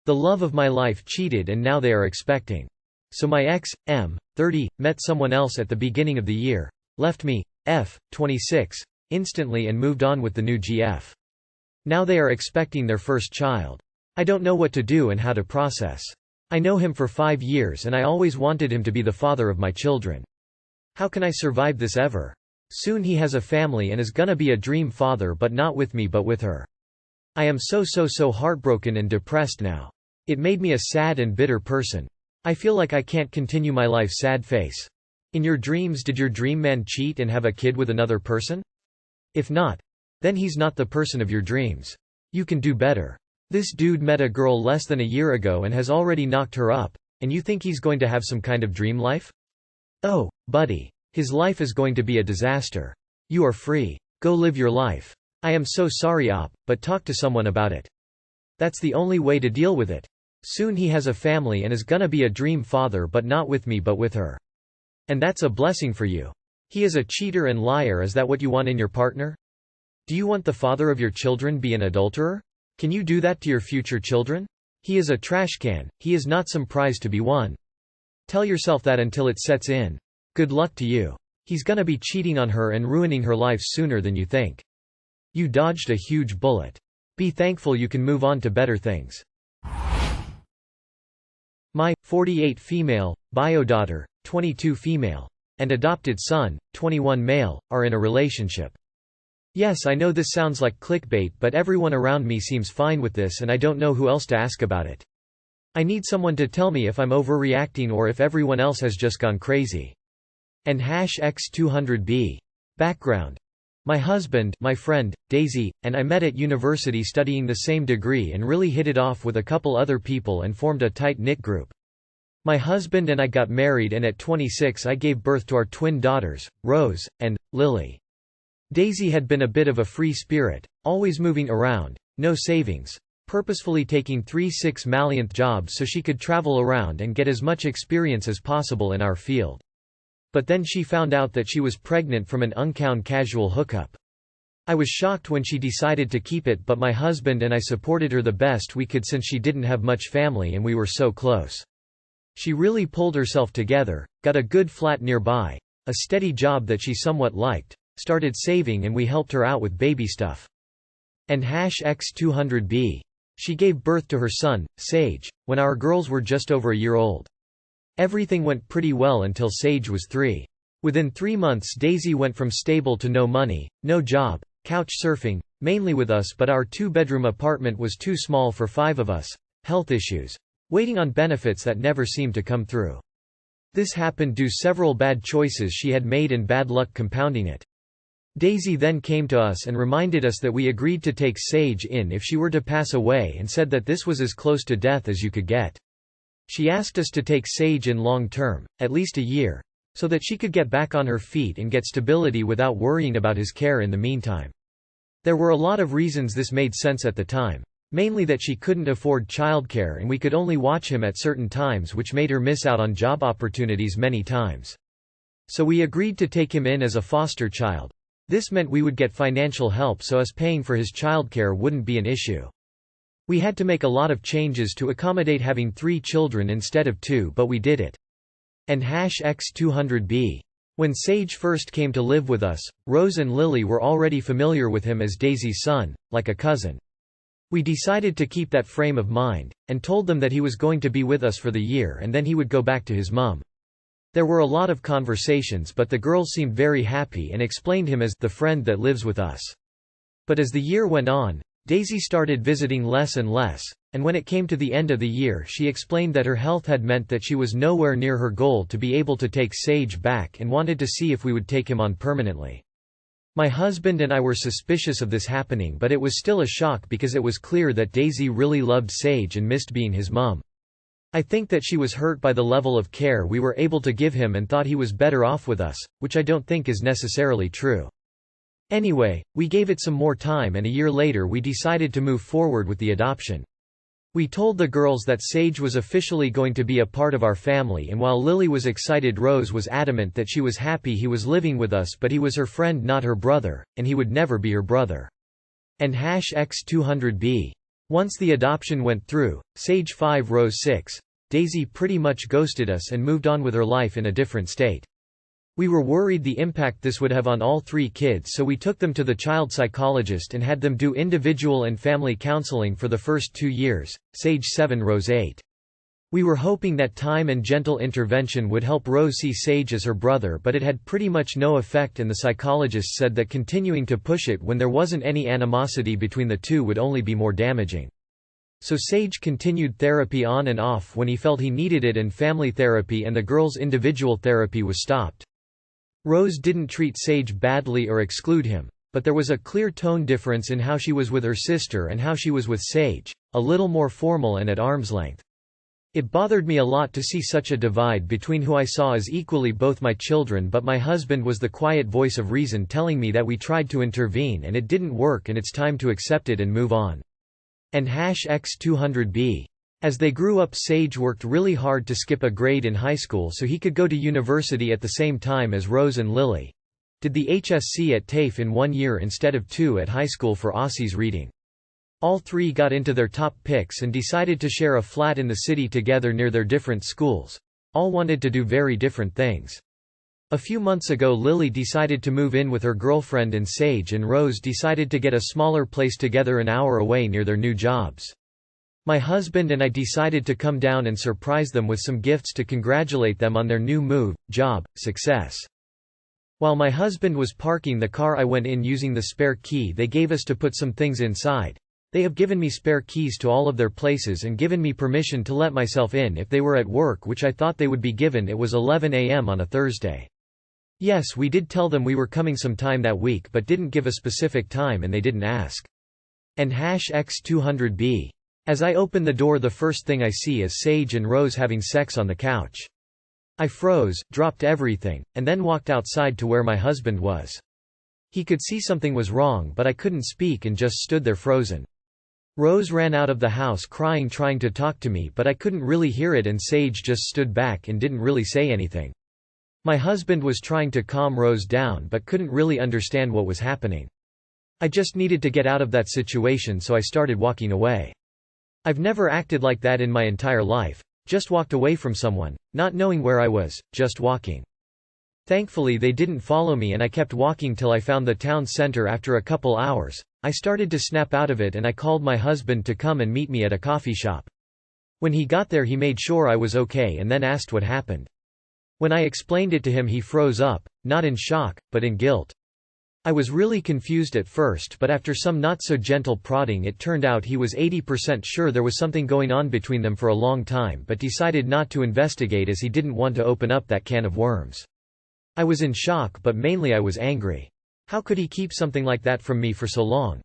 The love of my life cheated and now they are expecting. So my ex, M, 30, met someone else at the beginning of the year, left me, F, 26, instantly and moved on with the new GF. Now they are expecting their first child. I don't know what to do and how to process. I know him for 5 years and I always wanted him to be the father of my children. How can I survive this ever? Soon he has a family and is gonna be a dream father, but not with me but with her. I am so heartbroken and depressed now. It made me a sad and bitter person. I feel like I can't continue my life sad face. In your dreams, did your dream man cheat and have a kid with another person? If not, then he's not the person of your dreams. You can do better. This dude met a girl less than a year ago and has already knocked her up, and you think he's going to have some kind of dream life? Oh, buddy. His life is going to be a disaster. You are free. Go live your life. I am so sorry, op, but talk to someone about it. That's the only way to deal with it. Soon he has a family and is gonna be a dream father, but not with me but with her. And that's a blessing for you. He is a cheater and liar. Is that what you want in your partner? Do you want the father of your children be an adulterer? Can you do that to your future children? He is a trash can. He is not some prize to be won. Tell yourself that until it sets in. Good luck to you. He's gonna be cheating on her and ruining her life sooner than you think. You dodged a huge bullet. Be thankful you can move on to better things. My 48 female, bio daughter, 22 female, and adopted son, 21 male, are in a relationship. Yes, I know this sounds like clickbait, but everyone around me seems fine with this and I don't know who else to ask about it. I need someone to tell me if I'm overreacting or if everyone else has just gone crazy. And #X200B. Background. My husband, my friend, Daisy, and I met at university studying the same degree and really hit it off with a couple other people and formed a tight-knit group. My husband and I got married and at 26 I gave birth to our twin daughters, Rose, and Lily. Daisy had been a bit of a free spirit, always moving around, no savings, purposefully taking 3 6-month jobs so she could travel around and get as much experience as possible in our field. But then she found out that she was pregnant from an uncounted casual hookup. I was shocked when she decided to keep it, but my husband and I supported her the best we could since she didn't have much family and we were so close. She really pulled herself together, got a good flat nearby, a steady job that she somewhat liked, started saving, and we helped her out with baby stuff. And #X200B. She gave birth to her son, Sage, when our girls were just over a year old. Everything went pretty well until Sage was 3. Within 3 months Daisy went from stable to no money, no job, couch surfing, mainly with us, but our 2-bedroom apartment was too small for 5 of us, health issues, waiting on benefits that never seemed to come through. This happened due to several bad choices she had made and bad luck compounding it. Daisy then came to us and reminded us that we agreed to take Sage in if she were to pass away and said that this was as close to death as you could get. She asked us to take Sage in long term, at least a year, so that she could get back on her feet and get stability without worrying about his care in the meantime. There were a lot of reasons this made sense at the time, mainly that she couldn't afford childcare and we could only watch him at certain times, which made her miss out on job opportunities many times. So we agreed to take him in as a foster child. This meant we would get financial help, so us paying for his childcare wouldn't be an issue. We had to make a lot of changes to accommodate having 3 children instead of 2, but we did it. And #X200B. When Sage first came to live with us, Rose and Lily were already familiar with him as Daisy's son, like a cousin. We decided to keep that frame of mind, and told them that he was going to be with us for the year and then he would go back to his mum. There were a lot of conversations, but the girls seemed very happy and explained him as the friend that lives with us. But as the year went on, Daisy started visiting less and less, and when it came to the end of the year she explained that her health had meant that she was nowhere near her goal to be able to take Sage back and wanted to see if we would take him on permanently. My husband and I were suspicious of this happening, but it was still a shock because it was clear that Daisy really loved Sage and missed being his mum. I think that she was hurt by the level of care we were able to give him and thought he was better off with us, which I don't think is necessarily true. Anyway, we gave it some more time and a year later we decided to move forward with the adoption. We told the girls that Sage was officially going to be a part of our family, and while Lily was excited, Rose was adamant that she was happy he was living with us, but he was her friend, not her brother, and he would never be her brother. And #X200B. Once the adoption went through, Sage 5 Rose 6, Daisy pretty much ghosted us and moved on with her life in a different state. We were worried the impact this would have on all 3 kids, so we took them to the child psychologist and had them do individual and family counseling for the first 2 years, Sage 7 Rose 8. We were hoping that time and gentle intervention would help Rose see Sage as her brother, but it had pretty much no effect, and the psychologist said that continuing to push it when there wasn't any animosity between the two would only be more damaging. So Sage continued therapy on and off when he felt he needed it, and family therapy and the girls' individual therapy was stopped. Rose didn't treat Sage badly or exclude him, but there was a clear tone difference in how she was with her sister and how she was with Sage, a little more formal and at arm's length. It bothered me a lot to see such a divide between who I saw as equally both my children, but my husband was the quiet voice of reason telling me that we tried to intervene and it didn't work and it's time to accept it and move on. And #X200B. As they grew up, Sage worked really hard to skip a grade in high school so he could go to university at the same time as Rose and Lily. Did the HSC at TAFE in 1 year instead of 2 at high school for Aussies reading. All 3 got into their top picks and decided to share a flat in the city together near their different schools. All wanted to do very different things. A few months ago, Lily decided to move in with her girlfriend, and Sage and Rose decided to get a smaller place together an hour away near their new jobs. My husband and I decided to come down and surprise them with some gifts to congratulate them on their new move, job, success. While my husband was parking the car, I went in using the spare key they gave us to put some things inside. They have given me spare keys to all of their places and given me permission to let myself in if they were at work, which I thought they would be given. It was 11 a.m. on a Thursday. Yes, we did tell them we were coming sometime that week, but didn't give a specific time and they didn't ask. And #X200B. As I open the door, the first thing I see is Sage and Rose having sex on the couch. I froze, dropped everything, and then walked outside to where my husband was. He could see something was wrong, but I couldn't speak and just stood there frozen. Rose ran out of the house crying, trying to talk to me, but I couldn't really hear it, and Sage just stood back and didn't really say anything. My husband was trying to calm Rose down but couldn't really understand what was happening. I just needed to get out of that situation, so I started walking away. I've never acted like that in my entire life. Just walked away from someone, not knowing where I was, just walking. Thankfully they didn't follow me and I kept walking till I found the town center. After a couple hours, I started to snap out of it and I called my husband to come and meet me at a coffee shop. When he got there, he made sure I was okay and then asked what happened. When I explained it to him, he froze up, not in shock, but in guilt. I was really confused at first, but after some not so gentle prodding, it turned out he was 80% sure there was something going on between them for a long time, but decided not to investigate as he didn't want to open up that can of worms. I was in shock, but mainly I was angry. How could he keep something like that from me for so long?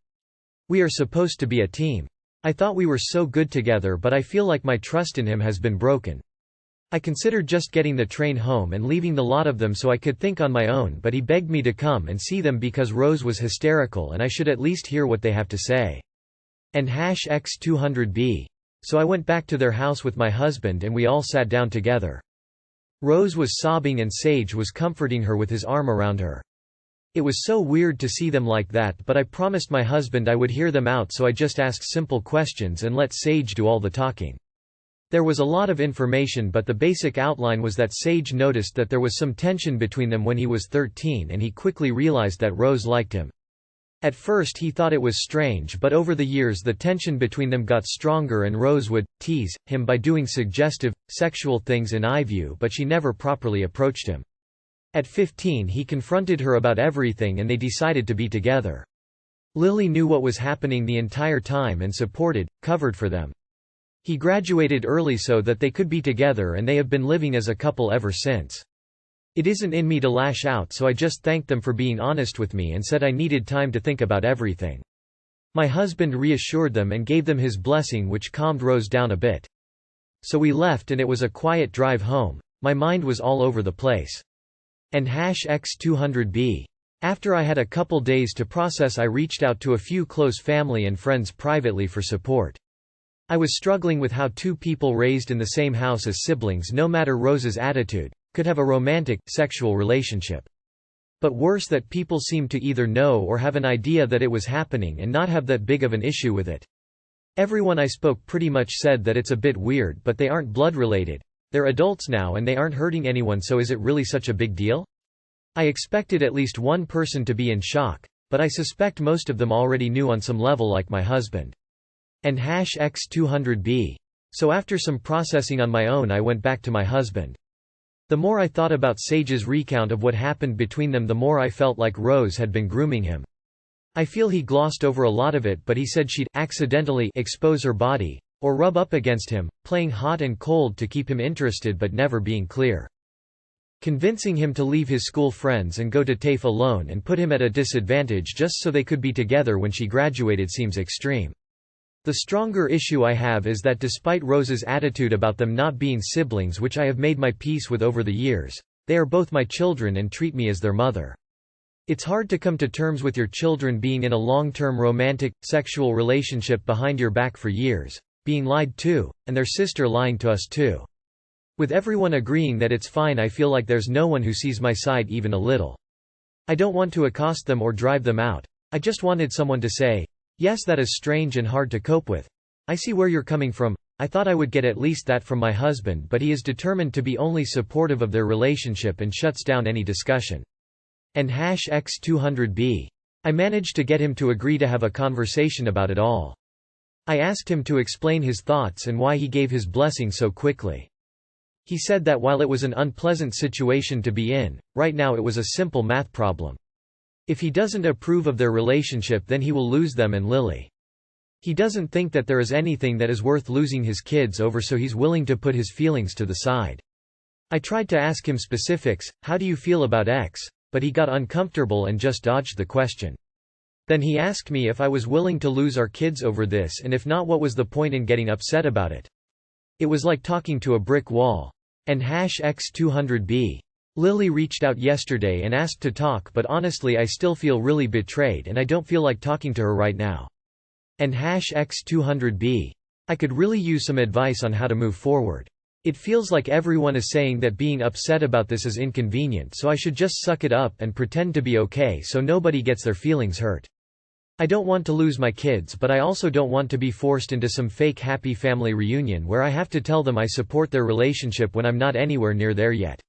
We are supposed to be a team. I thought we were so good together, but I feel like my trust in him has been broken. I considered just getting the train home and leaving the lot of them so I could think on my own, but he begged me to come and see them because Rose was hysterical and I should at least hear what they have to say. And #X200B. So I went back to their house with my husband and we all sat down together. Rose was sobbing and Sage was comforting her with his arm around her. It was so weird to see them like that, but I promised my husband I would hear them out, so I just asked simple questions and let Sage do all the talking. There was a lot of information, but the basic outline was that Sage noticed that there was some tension between them when he was 13 and he quickly realized that Rose liked him. At first he thought it was strange, but over the years the tension between them got stronger and Rose would tease him by doing suggestive, sexual things in eye view, but she never properly approached him. At 15 he confronted her about everything and they decided to be together. Lily knew what was happening the entire time and supported, covered for them. He graduated early so that they could be together and they have been living as a couple ever since. It isn't in me to lash out, so I just thanked them for being honest with me and said I needed time to think about everything. My husband reassured them and gave them his blessing, which calmed Rose down a bit. So we left and it was a quiet drive home. My mind was all over the place. And #X200B. After I had a couple days to process, I reached out to a few close family and friends privately for support. I was struggling with how two people raised in the same house as siblings, no matter Rose's attitude, could have a romantic, sexual relationship. But worse, that people seemed to either know or have an idea that it was happening and not have that big of an issue with it. Everyone I spoke pretty much said that it's a bit weird, but they aren't blood related. They're adults now and they aren't hurting anyone, so is it really such a big deal? I expected at least one person to be in shock, but I suspect most of them already knew on some level, like my husband. And #X200B. So after some processing on my own, I went back to my husband. The more I thought about Sage's recount of what happened between them, the more I felt like Rose had been grooming him. I feel he glossed over a lot of it, but he said she'd accidentally expose her body, or rub up against him, playing hot and cold to keep him interested but never being clear. Convincing him to leave his school friends and go to TAFE alone and put him at a disadvantage just so they could be together when she graduated seems extreme. The stronger issue I have is that despite Rose's attitude about them not being siblings, which I have made my peace with over the years, they are both my children and treat me as their mother. It's hard to come to terms with your children being in a long-term romantic, sexual relationship behind your back for years, being lied to, and their sister lying to us too. With everyone agreeing that it's fine, I feel like there's no one who sees my side even a little. I don't want to accost them or drive them out. I just wanted someone to say, "Yes, that is strange and hard to cope with. I see where you're coming from." I thought I would get at least that from my husband, but he is determined to be only supportive of their relationship and shuts down any discussion. And #X200B. I managed to get him to agree to have a conversation about it all. I asked him to explain his thoughts and why he gave his blessing so quickly. He said that while it was an unpleasant situation to be in, right now it was a simple math problem. If he doesn't approve of their relationship, then he will lose them and Lily. He doesn't think that there is anything that is worth losing his kids over, so he's willing to put his feelings to the side. I tried to ask him specifics, how do you feel about X? But he got uncomfortable and just dodged the question. Then he asked me if I was willing to lose our kids over this, and if not, what was the point in getting upset about it. It was like talking to a brick wall. And #X200B. Lily reached out yesterday and asked to talk, but honestly I still feel really betrayed and I don't feel like talking to her right now. And #X200B. I could really use some advice on how to move forward. It feels like everyone is saying that being upset about this is inconvenient, so I should just suck it up and pretend to be okay so nobody gets their feelings hurt. I don't want to lose my kids, but I also don't want to be forced into some fake happy family reunion where I have to tell them I support their relationship when I'm not anywhere near there yet.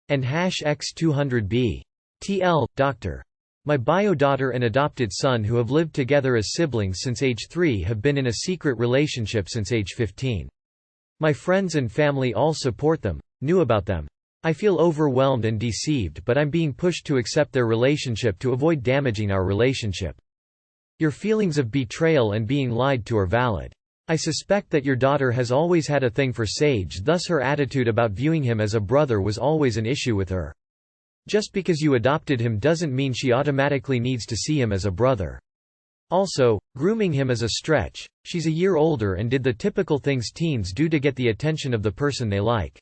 And #X200B. TL, Dr. My bio daughter and adopted son, who have lived together as siblings since age 3, have been in a secret relationship since age 15. My friends and family all support them, knew about them. I feel overwhelmed and deceived, but I'm being pushed to accept their relationship to avoid damaging our relationship. Your feelings of betrayal and being lied to are valid. I suspect that your daughter has always had a thing for Sage, thus her attitude about viewing him as a brother was always an issue with her. Just because you adopted him doesn't mean she automatically needs to see him as a brother. Also, grooming him is a stretch. She's a year older and did the typical things teens do to get the attention of the person they like.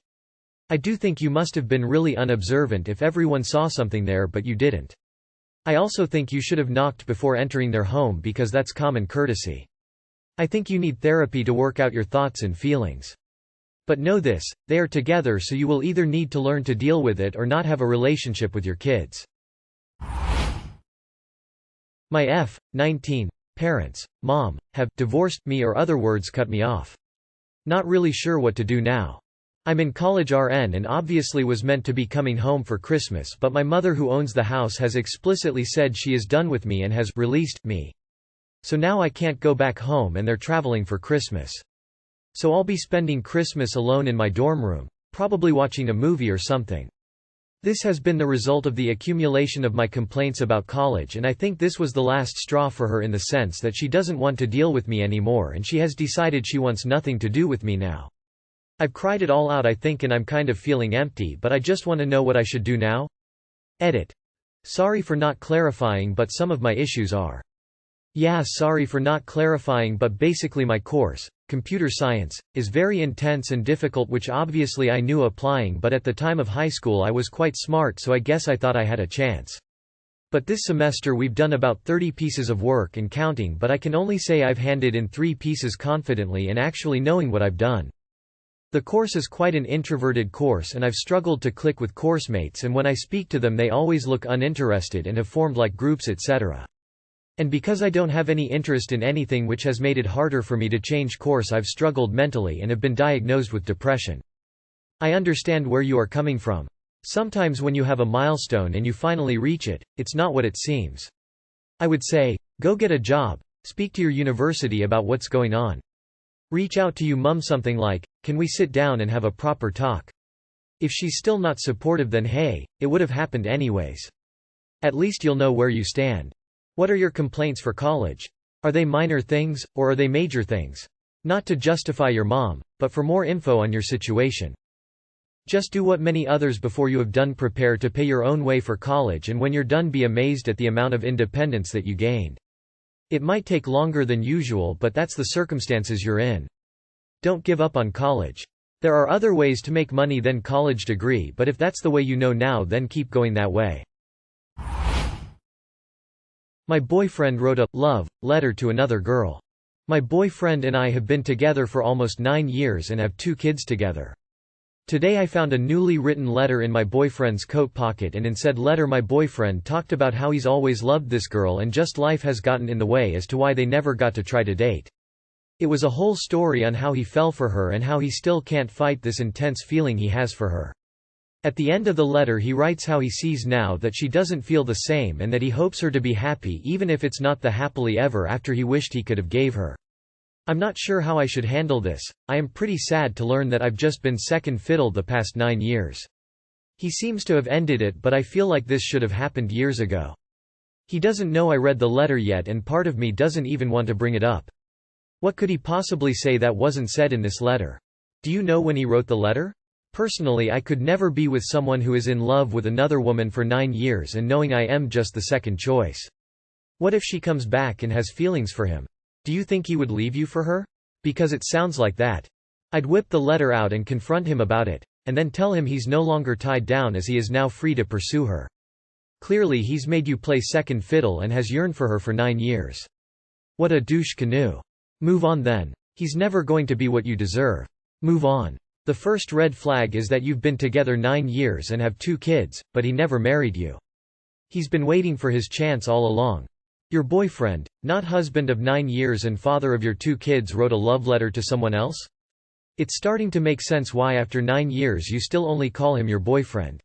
I do think you must have been really unobservant if everyone saw something there but you didn't. I also think you should have knocked before entering their home because that's common courtesy. I think you need therapy to work out your thoughts and feelings. But know this, they are together, so you will either need to learn to deal with it or not have a relationship with your kids. My F19 parents, mom, have divorced me, or other words, cut me off. Not really sure what to do now. I'm in college RN and obviously was meant to be coming home for Christmas, but my mother, who owns the house, has explicitly said she is done with me and has released me. So now I can't go back home and they're traveling for Christmas. So I'll be spending Christmas alone in my dorm room, probably watching a movie or something. This has been the result of the accumulation of my complaints about college, and I think this was the last straw for her, in the sense that she doesn't want to deal with me anymore and she has decided she wants nothing to do with me now. I've cried it all out, I think, and I'm kind of feeling empty, but I just want to know what I should do now. Edit. Sorry for not clarifying, but some of my issues are. Yeah, sorry for not clarifying, but basically my course, computer science, is very intense and difficult, which obviously I knew applying, but at the time of high school I was quite smart, so I guess I thought I had a chance. But this semester we've done about 30 pieces of work and counting, but I can only say I've handed in 3 pieces confidently and actually knowing what I've done. The course is quite an introverted course and I've struggled to click with coursemates, and when I speak to them they always look uninterested and have formed like groups, etc. And because I don't have any interest in anything, which has made it harder for me to change course, I've struggled mentally and have been diagnosed with depression. I understand where you are coming from. Sometimes when you have a milestone and you finally reach it, it's not what it seems. I would say, go get a job, speak to your university about what's going on. Reach out to your mum, something like, can we sit down and have a proper talk? If she's still not supportive, then hey, it would have happened anyways. At least you'll know where you stand. What are your complaints for college? Are they minor things, or are they major things? Not to justify your mom, but for more info on your situation. Just do what many others before you have done. Prepare to pay your own way for college, and when you're done, be amazed at the amount of independence that you gained. It might take longer than usual, but that's the circumstances you're in. Don't give up on college. There are other ways to make money than college degree, but if that's the way you know now, then keep going that way. My boyfriend wrote a love letter to another girl. My boyfriend and I have been together for almost 9 years and have 2 kids together. Today I found a newly written letter in my boyfriend's coat pocket, and in said letter my boyfriend talked about how he's always loved this girl and just life has gotten in the way as to why they never got to try to date. It was a whole story on how he fell for her and how he still can't fight this intense feeling he has for her. At the end of the letter he writes how he sees now that she doesn't feel the same and that he hopes her to be happy, even if it's not the happily ever after he wished he could have gave her. I'm not sure how I should handle this. I am pretty sad to learn that I've just been second fiddle the past 9 years. He seems to have ended it, but I feel like this should have happened years ago. He doesn't know I read the letter yet, and part of me doesn't even want to bring it up. What could he possibly say that wasn't said in this letter? Do you know when he wrote the letter? Personally, I could never be with someone who is in love with another woman for 9 years and knowing I am just the second choice. What if she comes back and has feelings for him? Do you think he would leave you for her? Because it sounds like that. I'd whip the letter out and confront him about it, and then tell him he's no longer tied down as he is now free to pursue her. Clearly he's made you play second fiddle and has yearned for her for 9 years. What a douche canoe. Move on then. He's never going to be what you deserve. Move on. The first red flag is that you've been together 9 years and have 2 kids, but he never married you. He's been waiting for his chance all along. Your boyfriend, not husband of 9 years and father of your 2 kids, wrote a love letter to someone else? It's starting to make sense why after 9 years you still only call him your boyfriend.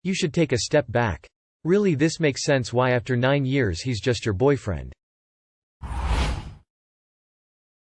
You should take a step back. Really, this makes sense why after 9 years he's just your boyfriend.